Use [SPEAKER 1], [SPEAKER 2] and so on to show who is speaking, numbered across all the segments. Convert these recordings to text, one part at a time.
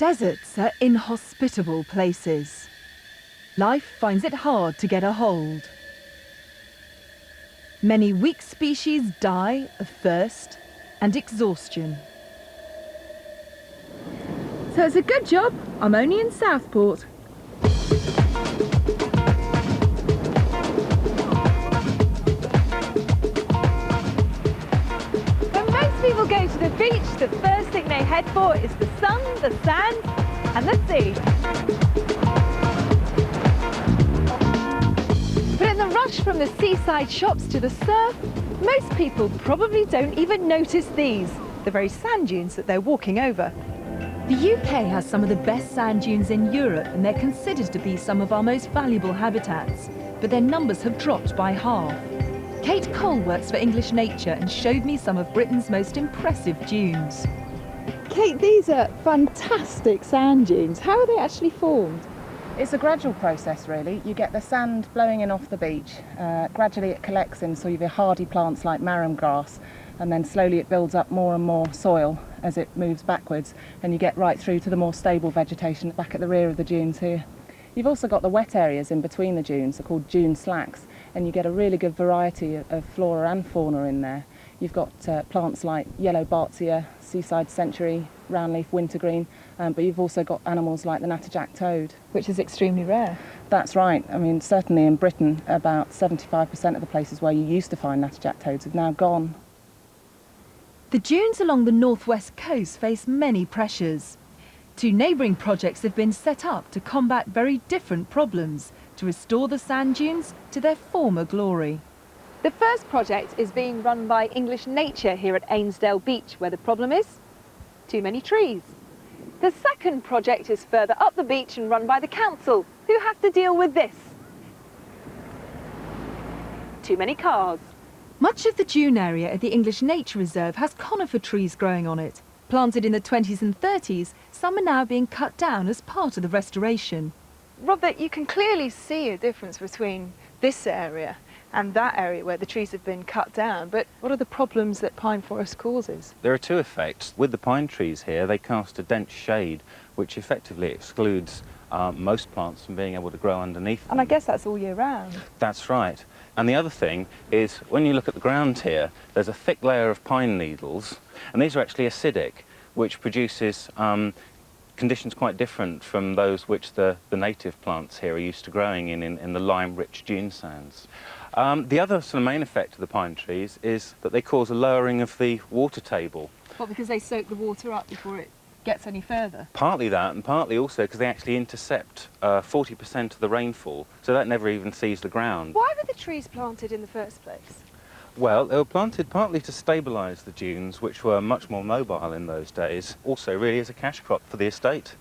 [SPEAKER 1] Deserts are inhospitable places. Life finds it hard to get a hold. Many weak species die of thirst and exhaustion. So it's a good job I'm only in Southport. When most people go to the beach, the first thing they head for is the sun, the sand and the sea. But in the rush from the seaside shops to the surf, most people probably don't even notice these, the very sand dunes that they're walking over. The UK has some of the best sand dunes in Europe and they're considered to be some of our most valuable habitats, but their numbers have dropped by half. Kate Cole works for English Nature and showed me some of Britain's most impressive dunes. Kate, these are fantastic sand dunes. How are they actually formed?
[SPEAKER 2] It's a gradual process really. You get the sand blowing in off the beach, gradually it collects in some of your hardy plants like marram grass, and then slowly it builds up more and more soil as it moves backwards, and you get right through to the more stable vegetation back at the rear of the dunes here. You've also got the wet areas in between the dunes, they're called dune slacks, and you get a really good variety of flora and fauna in there. You've got plants like yellow bartzia, seaside century, roundleaf wintergreen, but you've also got animals like the natterjack toad.
[SPEAKER 1] Which is extremely rare.
[SPEAKER 2] That's right. I mean, certainly in Britain, about 75% of the places where you used to find natterjack toads have now gone.
[SPEAKER 1] The dunes along the northwest coast face many pressures. 2 neighbouring projects have been set up to combat very different problems to restore the sand dunes to their former glory. The first project is being run by English Nature here at Ainsdale Beach, where the problem is too many trees. The second project is further up the beach and run by the council, who have to deal with this: too many cars. Much of the dune area at the English Nature Reserve has conifer trees growing on it. Planted in the 20s and 30s, some are now being cut down as part of the restoration. Rob, you can clearly see a difference between this area and that area where the trees have been cut down, but what are the problems that pine forest causes?
[SPEAKER 3] There are 2 effects. With the pine trees here, they cast a dense shade, which effectively excludes most plants from being able to grow underneath them.
[SPEAKER 1] And I guess that's all year round.
[SPEAKER 3] That's right. And the other thing is, when you look at the ground here, there's a thick layer of pine needles, and these are actually acidic, which produces conditions quite different from those which the native plants here are used to growing in the lime-rich dune sands. The other sort of main effect of the pine trees is that they cause a lowering of the water table.
[SPEAKER 1] What, because they soak the water up before it gets any further?
[SPEAKER 3] Partly that, and partly also because they actually intercept 40% of the rainfall, so that never even sees the ground.
[SPEAKER 1] Why were the trees planted in the first place?
[SPEAKER 3] Well, they were planted partly to stabilise the dunes, which were much more mobile in those days, also really as a cash crop for the estate.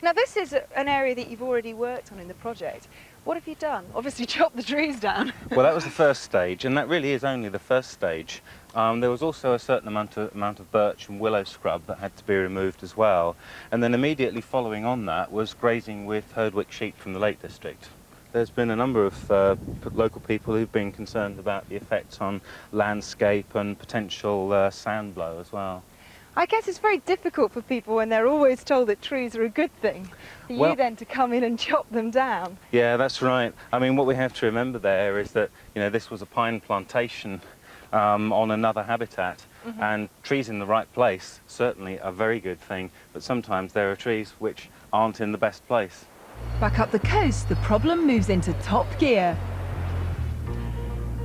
[SPEAKER 1] Now this is an area that you've already worked on in the project. What have you done? Obviously chopped the trees down.
[SPEAKER 3] Well, that was the first stage, and that really is only the first stage. There was also a certain amount of birch and willow scrub that had to be removed as well. And then immediately following on that was grazing with Herdwick sheep from the Lake District. There's been a number of local people who've been concerned about the effects on landscape and potential sand blow as well.
[SPEAKER 1] I guess it's very difficult for people when they're always told that trees are a good thing, for you then to come in and chop them down.
[SPEAKER 3] Yeah, that's right. I mean, what we have to remember there is that, you know, this was a pine plantation on another habitat, and trees in the right place certainly are a very good thing, but sometimes there are trees which aren't in the best place. Back up the coast, the problem moves into top gear.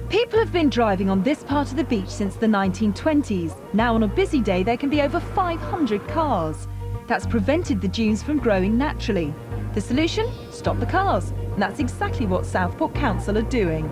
[SPEAKER 1] People have been driving on this part of the beach since the 1920s. Now on a busy day there can be over 500 cars. That's prevented the dunes from growing naturally. The solution? Stop the cars. And that's exactly what Southport Council are doing.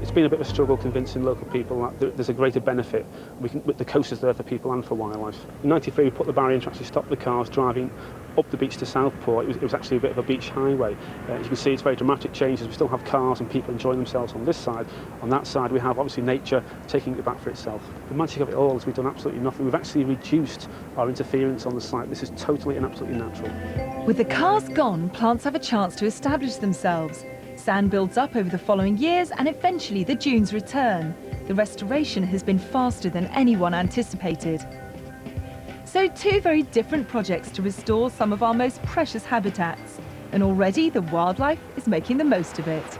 [SPEAKER 4] It's been a bit of a struggle convincing local people that there's a greater benefit. The coast is there for people and for wildlife. In '93 we put the barrier in to actually stop the cars driving up the beach to Southport. It was actually a bit of a beach highway. As you can see, it's very dramatic changes. We still have cars and people enjoying themselves on this side. On that side we have obviously nature taking it back for itself. The magic of it all is we've done absolutely nothing. We've actually reduced our interference on the site. This is totally and absolutely natural.
[SPEAKER 1] With the cars gone, plants have a chance to establish themselves. Sand builds up over the following years and eventually the dunes return. The restoration has been faster than anyone anticipated. So two very different projects to restore some of our most precious habitats. And already the wildlife is making the most of it.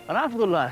[SPEAKER 5] And after the last